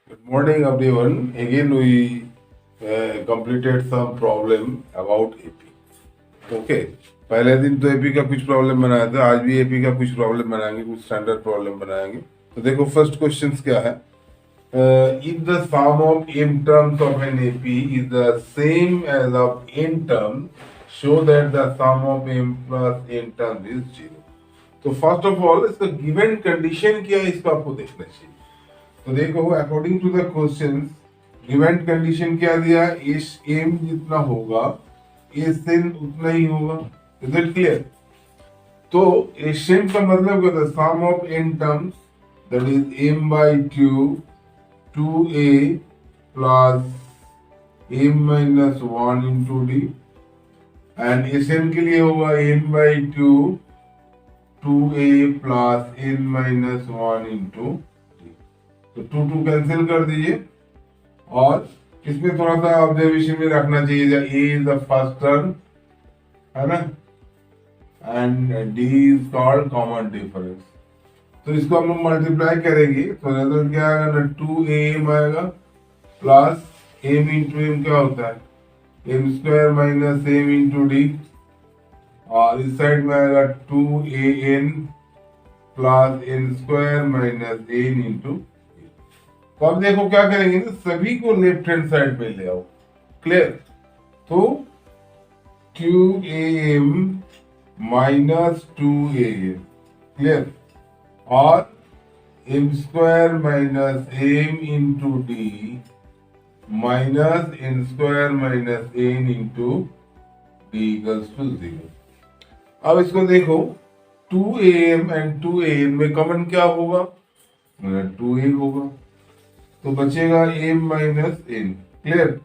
Good morning, everyone. Again, we completed some problem about AP. Okay, पहले दिन तो AP का कुछ प्रॉब्लम बनाया था, आज भी एपी का कुछ प्रॉब्लम बनाएंगे, कुछ स्टैंडर्ड प्रॉब्लम बनाएंगे। तो देखो फर्स्ट क्वेश्चन क्या है, if the sum of m terms of an AP is the same as of n terms, show that the sum of m plus n terms is 0। तो first of all इसका given condition क्या है, इसको आपको देखना चाहिए। तो देखो according to the question given condition क्या दिया, इस एम जितना होगा एस एन उतना ही होगा। Is it clear? तो एस एन का मतलब क्या था, sum of n terms that is m by two A plus m minus one into d, and s n के लिए होगा m by two A plus N minus one into, तो two cancel कर दीजिए। और इसमें थोड़ा सा ऑब्जर्वेशन में रखना चाहिए, ए इज द फर्स्ट टर्म है ना, and D is called common difference. तो इसको हम लोग मल्टीप्लाई करेंगे तो रिजल्ट क्या आएगा ना, टू ए एम आएगा प्लस एम इंटू एम क्या होता है, M square minus M into D, और इस साइड में आएगा two A N plus N square minus N into. तो अब देखो क्या करेंगे ना, सभी को लेफ्ट हैंड साइड पे ले आओ। क्लियर? तो टू ए एम माइनस टू ए एम, क्लियर, और m square minus M into d minus N square minus N into D equals to 0। अब इसको देखो, two A m and two A m में common क्या होगा, टू ए होगा, तो बचेगा m माइनस एन। क्लियर?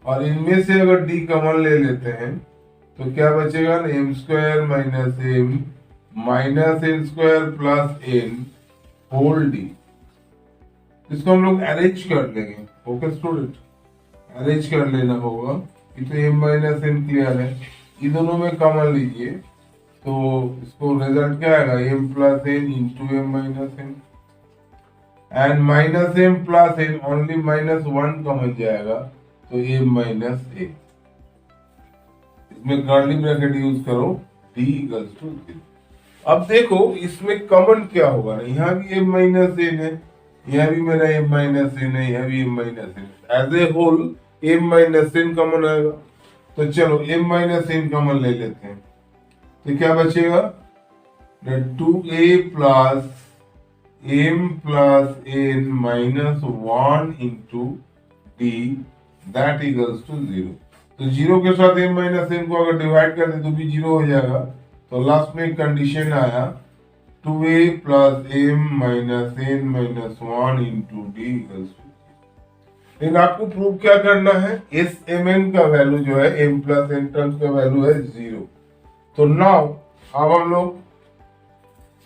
और इनमें से अगर d कॉमन ले लेते हैं तो क्या बचेगा ना, M square minus M minus N square plus N whole D. इसको हम लोग अरेंज कर लेंगे। ओके स्टूडेंट, अरेंज कर लेना होगा। ये तो m माइनस एन क्लियर है, ये दोनों में कॉमन लीजिए तो इसको रिजल्ट क्या आएगा, m plus N into M minus N, and minus M plus N only minus one common जाएगा तो एम माइनस ए। इसमें कर्ली ब्रैकेट यूज करो, डी इक्वल्स टू 0। अब देखो इसमें कॉमन क्या होगा ना, यहाँ भी एम माइनस एन है, यहाँ भी मेरा एम माइनस एन है, यहाँ भी M minus N, as a whole M minus N common आएगा। तो चलो एम माइनस एन कॉमन ले लेते हैं, तो क्या बचेगा, two A plus m plus n minus 1 into d that equals to 0। तो जीरो के साथ m माइनस n को अगर डिवाइड कर दे तो भी जीरो हो जाएगा। तो लास्ट में कंडीशन आया 2a plus m minus n minus 1 into D equals to. लेकिन आपको प्रूव क्या करना है, एस एम एन का वैल्यू जो है m प्लस n टर्म्स का वैल्यू है 0। तो नाउ अब हम लोग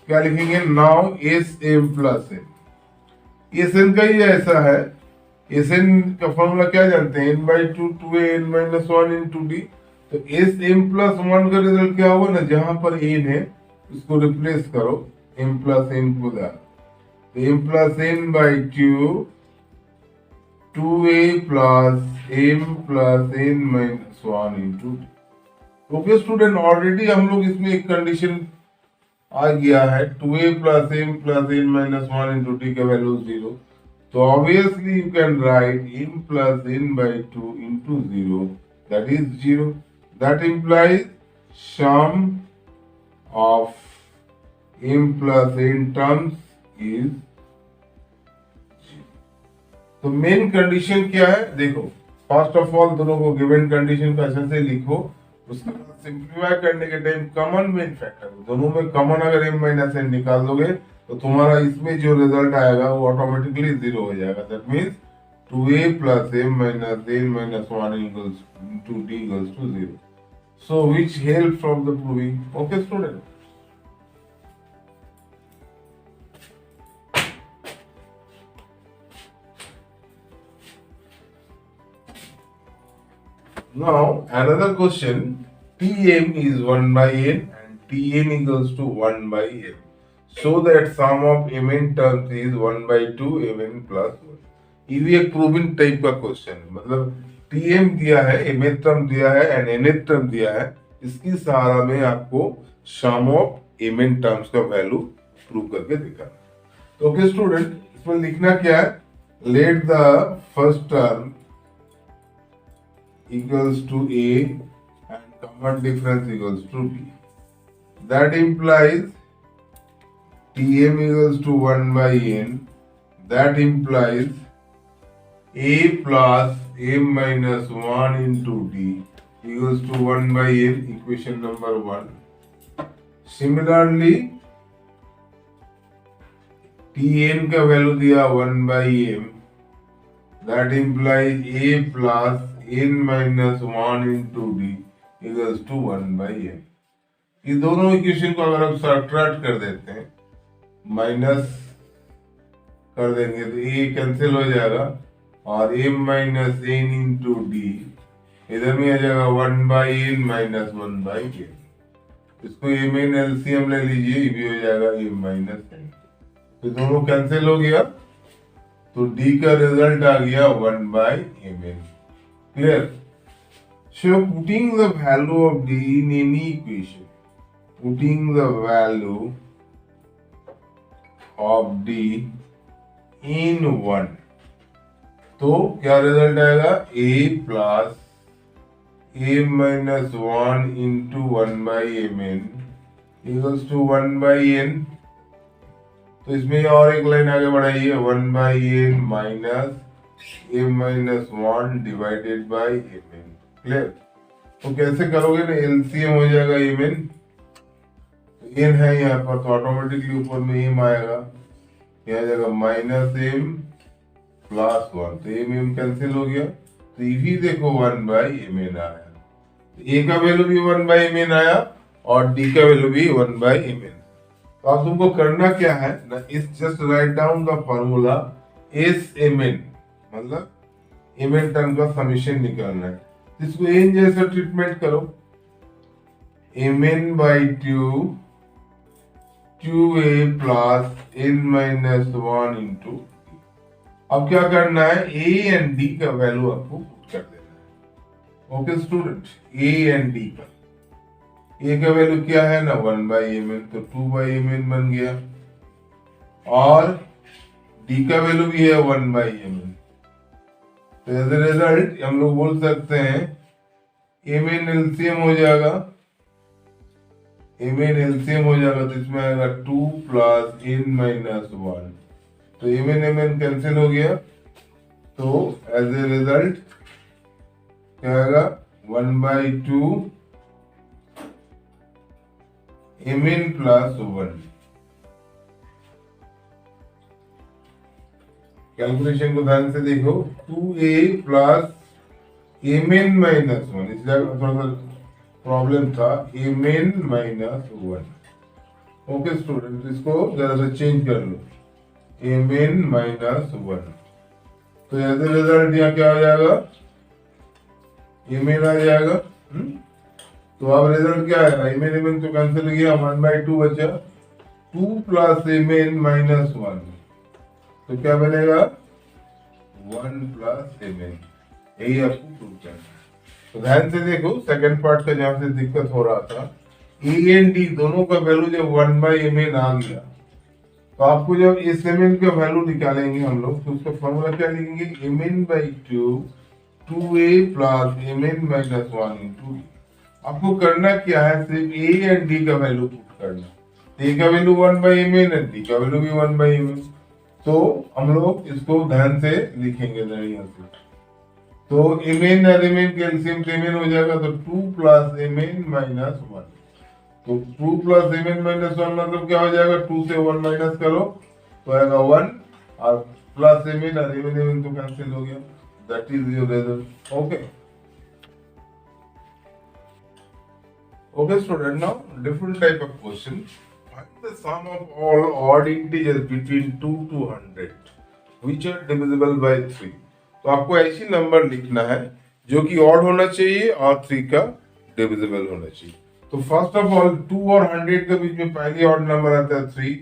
क्या लिखेंगे, now S M plus N. S N का ही ऐसा है, एस एन का फॉर्मूला क्या जानते हैं, N by two A N minus one into D. तो एस एम प्लस वन का रिजल्ट क्या होगा ना, जहां पर एन है उसको रिप्लेस करो एम प्लस एन को दा, तो M plus N by two A plus M plus N minus one into D. Okay student, already हम लोग इसमें एक कंडीशन आ गया है, टू ए plus N minus one into T का वैल्यू 0। तो obviously you can write m plus N by two into 0 that is 0। That implies sum of m plus N terms is 0। तो मेन कंडीशन क्या है, देखो first of all दोनों को given condition को अच्छे से लिखो, उसके बाद सिंप्लीफाई करने के टाइम कॉमन मेन फैक्टर दोनों में कॉमन अगर m माइनस एन निकाल दोगे तो तुम्हारा इसमें जो रिजल्ट आएगा वो ऑटोमेटिकली 0 हो जाएगा। That means 2a plus m minus n minus 1 equals to d equals to 0। So which help from the proving. Okay student, now another question, Tm is 1 by n and Tn equals to 1 by n, so that sum of mn terms is 1 by 2 mn plus 1। ये भी एक proving type का question है, मतलब TM दिया है, mth term दिया है एंड nth टर्म दिया है, इसकी सहारा में आपको सम ऑफ mn टर्म्स का वैल्यू प्रूव करके दिखाना। तो ओके स्टूडेंट, इसमें लिखना क्या है, let the first term equals to a and common difference equals to b. That implies Tm equals to 1 by n. That implies a plus m minus 1 into d equals to 1 by n, equation number 1. Similarly, Tn का value दिया 1 by m. That implies a plus n minus 1 into d equals to 1 by n. ये दोनों equation को अगर आप subtract कर देते हैं, माइनस कर देंगे तो a कैंसिल हो जाएगा और m minus n into D इधर में आ जाएगा 1 by n minus 1 by n। इसको m n एलसीएम ले लीजिए, ये भी हो जाएगा m माइनस n। तो दोनों कैंसिल हो गया, तो d का रिजल्ट आ गया 1 by mn। Clear? So putting the value of d in any equation, putting the value of d in 1, तो क्या रिजल्ट आएगा, a plus a minus 1 into 1 by mn equals to 1 by n। तो इसमें और एक line आगे बढ़ाइए, 1 by n minus a minus 1 divided by mn। Clear? तो कैसे करोगे ना, एलसीएम हो जाएगा mn, n है यहाँ पर तो ऑटोमेटिकली ऊपर में m आएगा, यहाँ जाएगा माइनस m प्लस 1, तो m कैंसिल हो गया, तो ये भी देखो 1 बाई mn आया। a का वैल्यू भी 1 बाई mn आया और d का वैल्यू भी 1 बाई mn। तो आप तुमको करना क्या है ना, इस just write down the formula S mn, मतलब mn टर्म का समेशन निकालना है। इसको n जैसा ट्रीटमेंट करो, mn by 2 2a plus n minus 1 into. अब क्या करना है, a एंड d का वैल्यू आपको पुट कर देना है। Okay student, a and d का, a का वैल्यू क्या है ना 1 बाई mn, तो 2 बाई mn बन गया, और d का वैल्यू भी है 1 बाई mn। तो एज ए रिजल्ट हम लोग बोल सकते हैं mn एलसीएम हो जाएगा, mn एलसीएम हो जाएगा, तो इसमें आएगा 2 प्लस n माइनस 1, तो mn कैंसिल हो गया, तो एज ए रिजल्ट क्या आएगा 1 बाई 2 mn प्लस 1। कैलकुलेशन को ध्यान से देखो, 2a प्लस mn माइनस 1, इसलिए थोड़ा सा प्रॉब्लम था, mn माइनस 1। ओके स्टूडेंट, इसको जरा सा चेंज कर लो, mn माइनस 1। तो एज ए रिजल्ट यहाँ क्या हो जाएगा, mn आ जाएगा। तो अब रिजल्ट क्या है, mn तो कैंसिल हो गया, 1 बाई 2 बचा, 2 प्लस mn माइनस 1, तो क्या बनेगा 1 प्लस mn। यही आपको प्रूव करना है। तो ध्यान से देखो, सेकंड पार्ट का जहां से दिक्कत हो रहा था, a एंड d दोनों का वैल्यू जब 1 बाई mn आ गया, तो आपको जब इस mn का वैल्यू निकालेंगे हम लोग, तो उसका फॉर्मूला क्या लिखेंगे, mn by 2 2a plus mn minus 1 into d। आपको करना क्या है, सिर्फ a एंड d का वैल्यू पुट करना। a का वैल्यू 1 बाई mn है, d का वैल्यू भी 1 बाई mn। तो हम लोग इसको ध्यान से लिखेंगे यहाँ से, तो mn और mn के एलसीएम mn हो जाएगा, तो 2 प्लस mn माइनस 1, तो 2 प्लस mn माइनस 1 मतलब क्या हो जाएगा, 2 से 1 माइनस करो तो आएगा 1, और प्लस mn और mn तो कैंसिल हो गया, that is your result. Okay okay student, now different type of question. Find the sum of all odd integers between 2 to 100 which are divisible by 3। तो आपको ऐसी नंबर लिखना है जो कि ऑड होना चाहिए और 3 का डिविजिबल होना चाहिए। तो फर्स्ट ऑफ ऑल 2 और 100 के बीच में पहली ऑड नंबर आता है 3,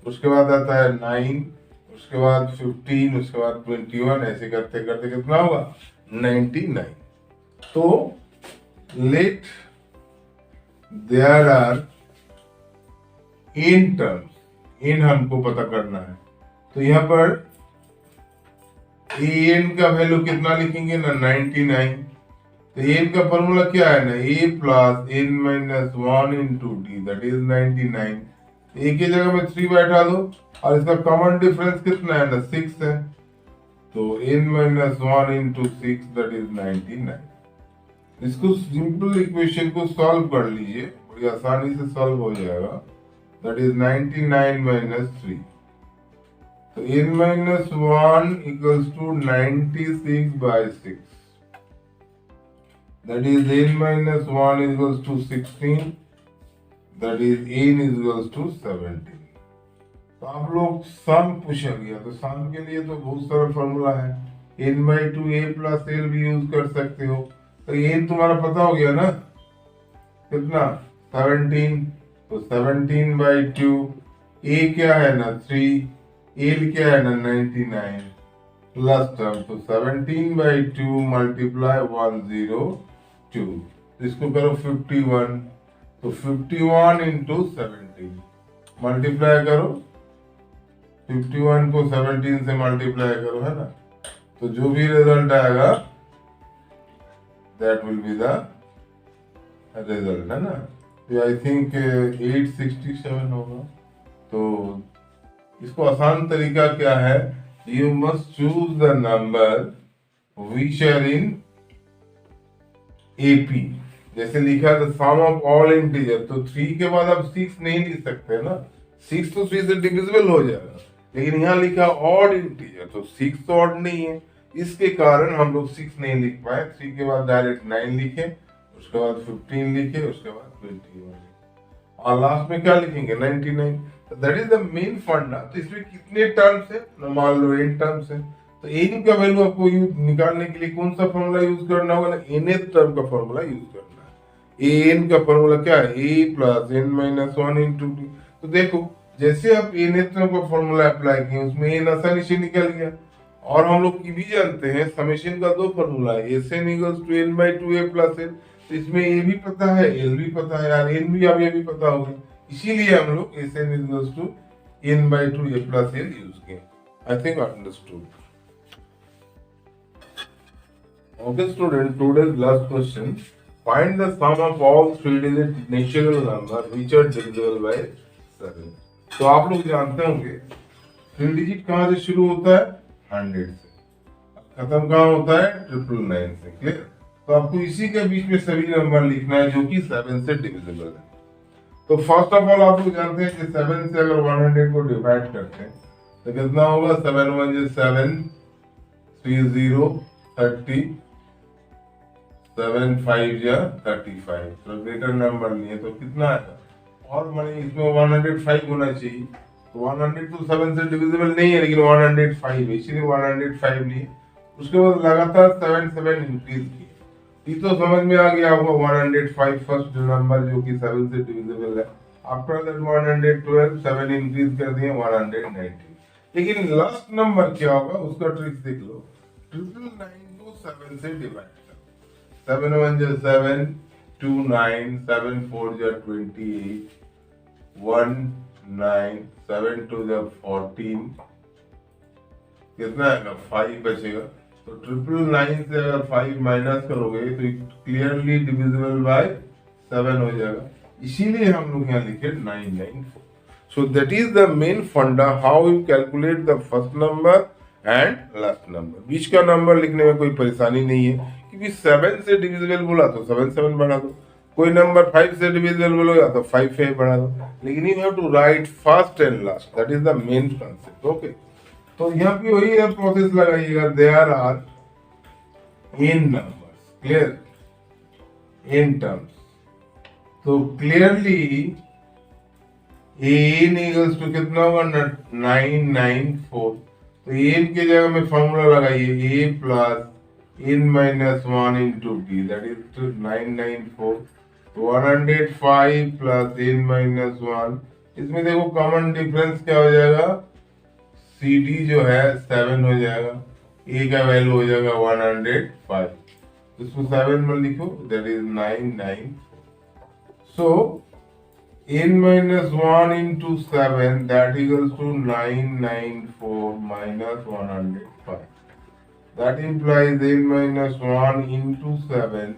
उसके बाद आता है 9, उसके बाद 15, उसके बाद 21, ऐसे करते करते कितना होगा 99। तो let there are n terms, n हमको पता करना है, तो यहाँ पर एन का वैल्यू कितना लिखेंगे ना 99। तो एन का फॉर्मूला क्या है ना a plus N minus 1 into d that is 99। एक ही जगह में 3 बैठा दो और इसका कॉमन डिफरेंस कितना है ना 6 है, तो n minus 1 into 6 that is 99। इसको सिंपल इक्वेशन को सॉल्व कर लीजिए, बड़ी आसानी से सॉल्व हो जाएगा। दैट इज 99 माइनस 3, तो n minus 1 equals to 96 by 6, that is n minus 1 equals to 16, that is n equals to 17। तो आप लोग सम पूछा गया, तो सम के लिए तो बहुत सारा फॉर्मूला है, n by two A plus L भी यूज कर सकते हो। तो n तुम्हारा पता हो गया ना कितना 17, तो 17 बाई टू, a क्या है ना 3, एल क्या है ना 99 प्लस टर्म, तो 17 बाई टू मल्टीप्लाई 102, इसको करो 51, तो 51 इंटू 17 मल्टीप्लाई करो, 51 को 17 से मल्टीप्लाई करो, है ना, तो जो भी रिजल्ट आएगा that will be the result, है ना। तो आई थिंक 867 होगा। तो इसको आसान तरीका क्या है, you must choose the number which are in AP. जैसे लिखा the sum of all integer, तो 3 के बाद आप 6 नहीं लिख सकते ना, 6 तो 3 से डिविजिबल हो जाएगा, लेकिन यहाँ लिखा ऑड इंटीजर, तो 6 तो ऑड नहीं है, इसके कारण हम लोग 6 नहीं लिख पाए। 3 के बाद डायरेक्ट 9 लिखे, उसके बाद 15 लिखे, उसके बाद 21 लिखे, और लास्ट में क्या लिखेंगे 99। दैट इज द मेन फंडा। तो इसमें कितने टर्म्स है ना, मान लो n टर्म्स है, तो n का वैल्यू आपको निकालने के लिए कौन सा फॉर्मूला यूज करना होगा ना, nth टर्म का फॉर्मूला यूज करना है। an का फॉर्मूला क्या है, a plus n minus 1 into D. तो देखो जैसे आप nth टर्म का फॉर्मूला अप्लाई किए, उसमें n आसानी से निकल गया। और हम लोग की भी जानते हैं समेशन का 2 फॉर्मूला है, sn equals to n by 2a plus n। तो इसमें a भी पता है, l भी पता है, यार n भी अब ये भी पता होगा, इसीलिए हम लोग sn equals to n by 2a plus n use किए। I think understood. Okay student, today's last question. Find the sum of all 3-digit natural number which are divisible by 7. तो आप लोग जानते होंगे 3 डिजिट कहाँ से शुरू होता है 100 से, खत्म कहाँ होता है 999 से, क्लियर। तो आपको इसी के बीच में सभी नंबर लिखना है जो कि 7 से डिविजिबल है। तो फर्स्ट ऑफ ऑल आप लोग जानते हैं कि 7 से अगर 100 को डिवाइड करते हैं तो कितना होगा, 7 1 7, 3 0 30, 7 5 35, तो ग्रेटर नंबर नहीं है तो कितना आएगा, और माने इसमें 105 होना चाहिए। तो 100 तो 7 से डिविजिबल नहीं है, लेकिन 105 है, इसीलिए 105 नहीं है। उसके बाद लगातार 7 7 इंक्रीज किए, ये तो समझ में आ गया होगा 105 फर्स्ट नंबर जो कि 7 से डिविजिबल है। आफ्टर दैट 112 7 इंक्रीज कर दिए 190। लेकिन लास्ट नंबर क्या होगा उसका ट्रिक देख लो, 999 को 7 से डिवाइड, 7 1 7, 2 9, 7 4 28, 1 9, 7 2 14, कितना आएगा 5 बचेगा। तो 999 से अगर 5 माइनस करोगे तो क्लियरली डिविजिबल बाय 7 हो जाएगा, इसीलिए हम लोग यहाँ लिखे 994। So that is the main funda how you calculate the first number and last number. बीच का नंबर लिखने में कोई परेशानी नहीं है, क्योंकि 7 से डिविजिबल बोला तो 7 7 बढ़ा दो, कोई नंबर 5 से डिविजिबल बोलेगा तो 5 5 बढ़ा दो, लेकिन you have to write first and last, that is the main concept. Okay, तो यहाँ पे वही है प्रोसेस लगाइएगा, there are n numbers, clear, n terms. तो क्लियरली n इक्वल्स टू कितना होगा 994। तो n की जगह में फॉर्मूला लगाइए a plus n minus 1 into d, that is 994, 105 plus n minus 1, इसमें देखो कॉमन डिफरेंस क्या हो जाएगा CD जो है 7 हो जाएगा, A का वैल्यू हो जाएगा 105, इसको 7 में लिखो, that is 99। So n minus 1 into 7 that equals to 994 minus 105. That implies n minus 1 into 7,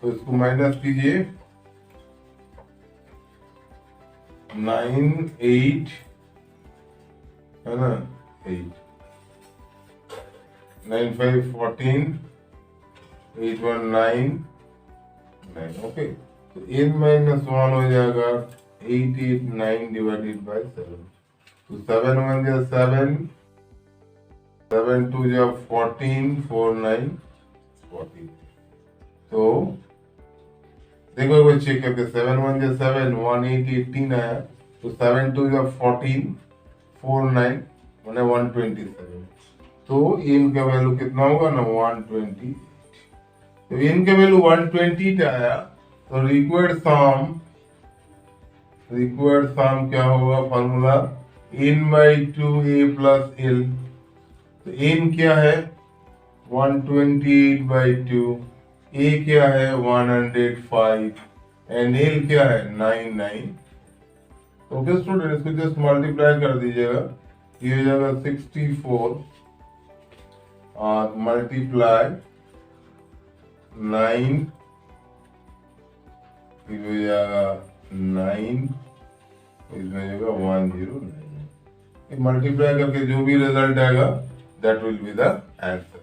तो इसको माइनस कीजिए, 9 8 है ना, 8 9 5 14 8 1 9 9, ओके। तो n माइनस 1 हो जाएगा 889 डिवाइडेड बाय 7, तो 7 1 जा 7, 7 2 जा 14, 4 9 14। तो देखो एक बार चेक करके, 7 1 जा 7, 1 8 18 आया, तो 7 2 जा 14, 4 9 मैंने 127, तो n का वैल्यू कितना होगा ना 120। तो n का वैल्यू 120 आया, तो रिक्वायर्ड सम क्या होगा, formula n/2 a plus l। तो n क्या है 128/2, a क्या है 105 एंड l क्या है 99। ओके स्टूडेंट, इसको जस्ट मल्टीप्लाई कर दीजिएगा, ये हो जाएगा 64 और मल्टीप्लाई 9, फिर हो जाएगा 9, इसमें हो जाएगा 109। मल्टीप्लाई करके जो भी रिजल्ट आएगा that will be the answer.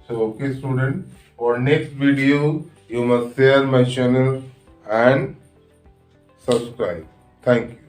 So okay student, for next video you must share my channel and subscribe. Thank you.